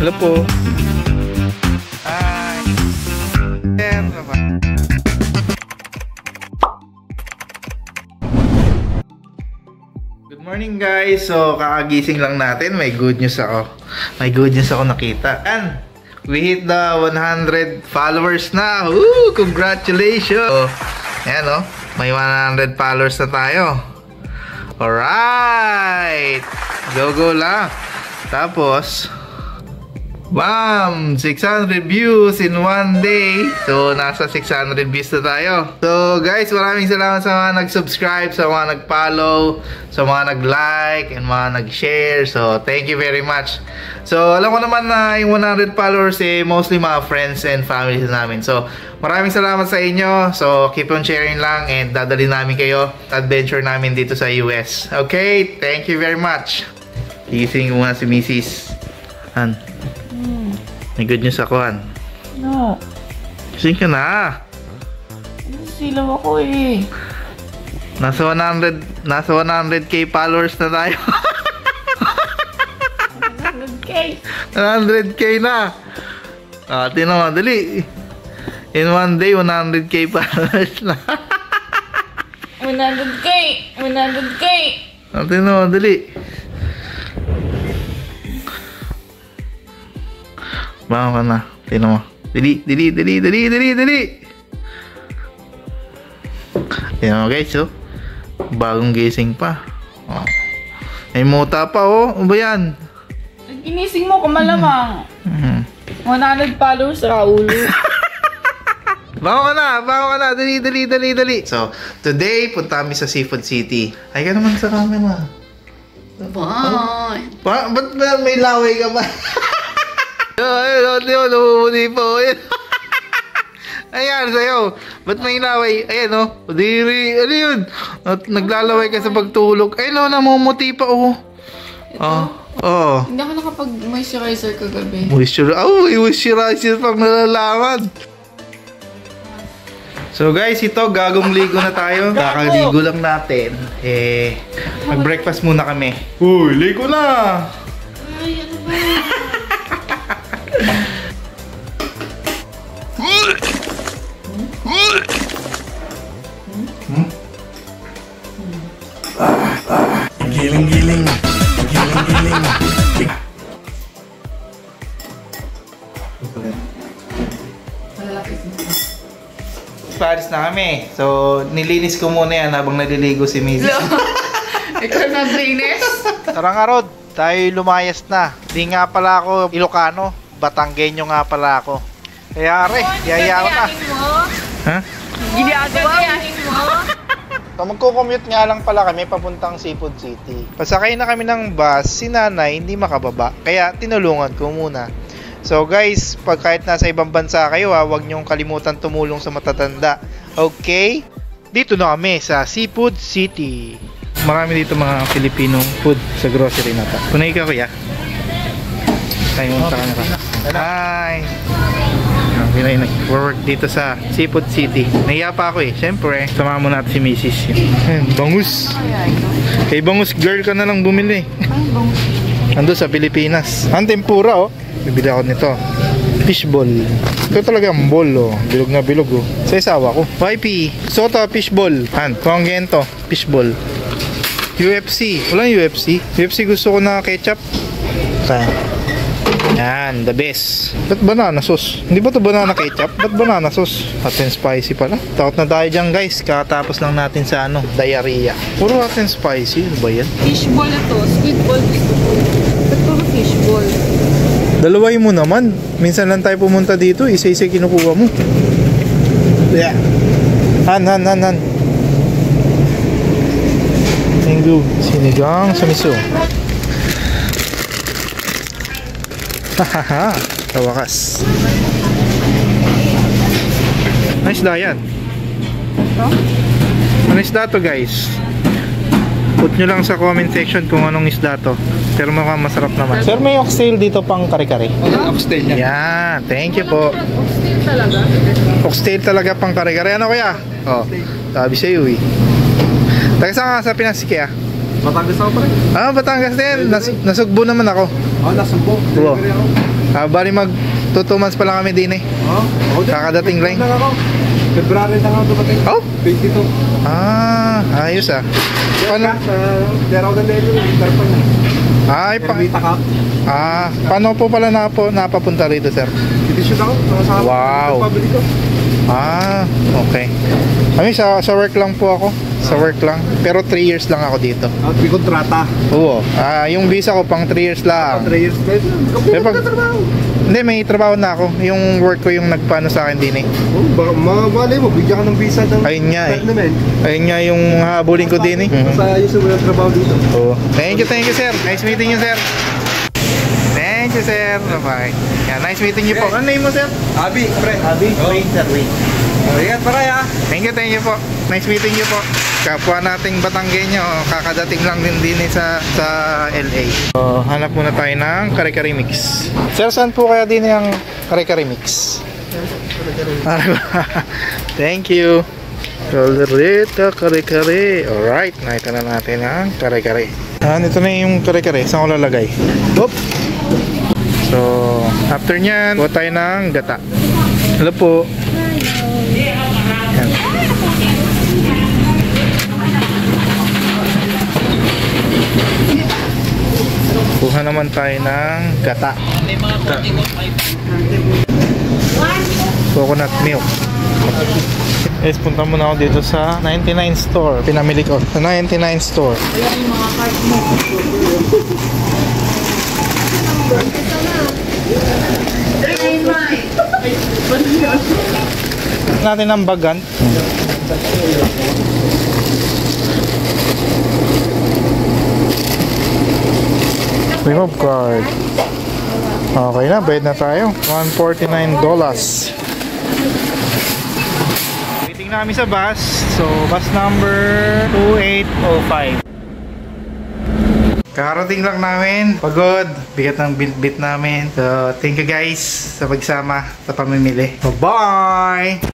Hello po. Hi. Good morning guys. So kakagising lang natin. May good news ako. May good news ako nakita. And we hit the 100 followers na. Woo! Congratulations. So, ayan o. May 100 followers na tayo. Alright. Go lang. Tapos bam! 600 views in one day. So, nasa 600 views na tayo. So, guys, maraming salamat sa mga nag-subscribe, sa mga nag-follow, sa mga nag-like, and mga nag-share. So, thank you very much. So, alam ko naman na yung 100 followers mostly mga friends and families namin. So, maraming salamat sa inyo. So, keep on sharing lang and dadali namin kayo adventure namin dito sa US. Okay? Thank you very much. Gising muna si Mrs. Han. May good news ako, Han. No. Gising ka na. Silaw ako eh. Nasa 100k followers na tayo. 100k. 100k na. Tingnan mo, dali. In one day, 100k followers na. 100k. 100k. Tingnan mo, dali. Bangon ka na. Tingnan mo. Dali. Tingnan mo guys, oh. Bagong gising pa. Oh. May muta pa, oh. Ano ba yan? Ginising mo ko malamang. 100 followers sa ulo. Bangon ka na. Dali. So, today, punta kami sa Seafood City. Ay ka naman sa camera. Bye. Ba't may laway ka ba? Ayun, namumuti po. Ayan, sa'yo. Ba't may laway? Ayan, oh. Diri. Ano yun? At naglalaway ka sa pagtulog. Ayun, oh, namumuti pa, oh. Oh. Hindi ako nakapag-moisturizer kagabi. Moisturizer pang nalalaman. So guys, ito, gagong ligo na tayo. Kakaligo lang natin. Mag-breakfast muna kami. Uy, ligo na! Ay, ano ba? Giling. Paris na kami. So, nilinis ko muna yan habang naliligo si Mrs. Ikaw naglinis? Tara nga, Rod. Tayo lumayas na. Di nga pala ako Ilocano. Batanggenyo nga pala ako. Kaya yayaw na. Ha? Ginagayahin mo? So, magko-commute nga lang pala kami papuntang Seafood City. Pasakay na kami ng bus, si nanay hindi makababa. Kaya tinulungan ko muna. So guys, pag kahit nasa ibang bansa kayo, huwag niyong kalimutan tumulong sa matatanda. Okay? Dito na kami sa Seafood City. Marami dito mga Filipino food sa grocery na to. Kunay ka, kuya. Tayo muna ka na. Hi! Pinay nag-work dito sa Seafood City. Nahiya pa ako eh. Siyempre, sama mo natin si Mrs. Bangus. Kay Bangus girl ka na lang bumili. Ando sa Pilipinas. Ang tempura, oh. Bibili ako nito. Fishball. Ito talaga ang ball, oh. Bilog na bilog, oh. Sa isawa ko. YP. Soto fishball. Kung ganito, fishball. UFC. Walang UFC. UFC gusto ko na ketchup. Yan, the best. Ba't banana sauce? Hindi ba ito banana ketchup? Ba't banana sauce? Hot and spicy pala. Takot na tayo dyan guys. Kakatapos lang natin sa diarrhea. Puro hot and spicy. Ano ba yan? Fishball na to. Squid ball gusto ko. Ba't puro fishball? Dalaway mo naman. Minsan lang tayo pumunta dito. Isa-isa kinukuha mo. Yeah. Han. Minggu. Sinigang sa miso. Hahaha, tawakas. Nice da yan. Ano isda to guys? Put nyo lang sa comment section kung anong isda to. Pero mukhang masarap naman. Sir, may oxtail dito pang kare-kare. Oxtail niya. Yan, thank you po. Oxtail talaga? Oxtail talaga pang kare-kare. Ano kaya? Oh, sabi sa'yo eh. Taga saan ka sa Pinas kaya? Batangas ako pa rin. Ah, Batangas din. Nasugbo naman ako. Nasubok. Oo. Bali mag 2 months pa lang kami din eh. Ako din. Kakadating lang. Ako. February lang ako dumating. Oh? 22. Ayos ah. Paano? Sa Derao de Lelo, Interpol na. Ay, Ermita Cup. paano po pala napapunta rito, sir? Division ako. Nakasama. Wow. Sa public ko. Okay. Kami sa work lang po ako. Sa work lang. Pero 3 years lang ako dito. At may kontrata. Oo. Yung visa ko pang 3 years lang. 3 years kayo. Eh, pag- Kapag trabaho. Hindi, may trabaho na ako. Yung work ko yung nagpaano sa akin din eh. Baka mabali mo, bigyan ka ng visa ng Ayun nga eh. tournament. Ayun nga yung habulin ko din eh. Sa ayos mo ng trabaho dito. Oo. Thank you, sir. Nice meeting you, sir. Thank you, sir. Bye-bye. Yeah, nice meeting you po. Ano name mo, sir? Abi, pre. Wait, sir. Wait. Ingat pa kaya. Thank you po. Nice meeting you po. Kapwa nating Batanggenyo, kakadating lang din sa LA. So, hanap muna tayo ng kare-kare mix. Sir, saan po kaya din yung kare-kare mix? Thank you. Caldereta kare-kare. Alright, nakita na natin ang kare-kare. Ito na yung kare-kare. Saan ko lalagay? Oop. So, after nyan, buha tayo ng gata. Hello po. Yan. Kuha naman tayo ng gata. Coconut milk. Guys, punta muna ako dito sa 99 store. Pinamili ko sa 99 store. Ayan yung mga card mo. Natin ang bagan. Remove card. Okay na, bayad na tayo. $149. Waiting na kami sa bus. So, bus number 2805. Kakarating lang namin. Pagod. Bigat ng bit namin. So, thank you guys sa pagsama sa pamimili. Bye-bye!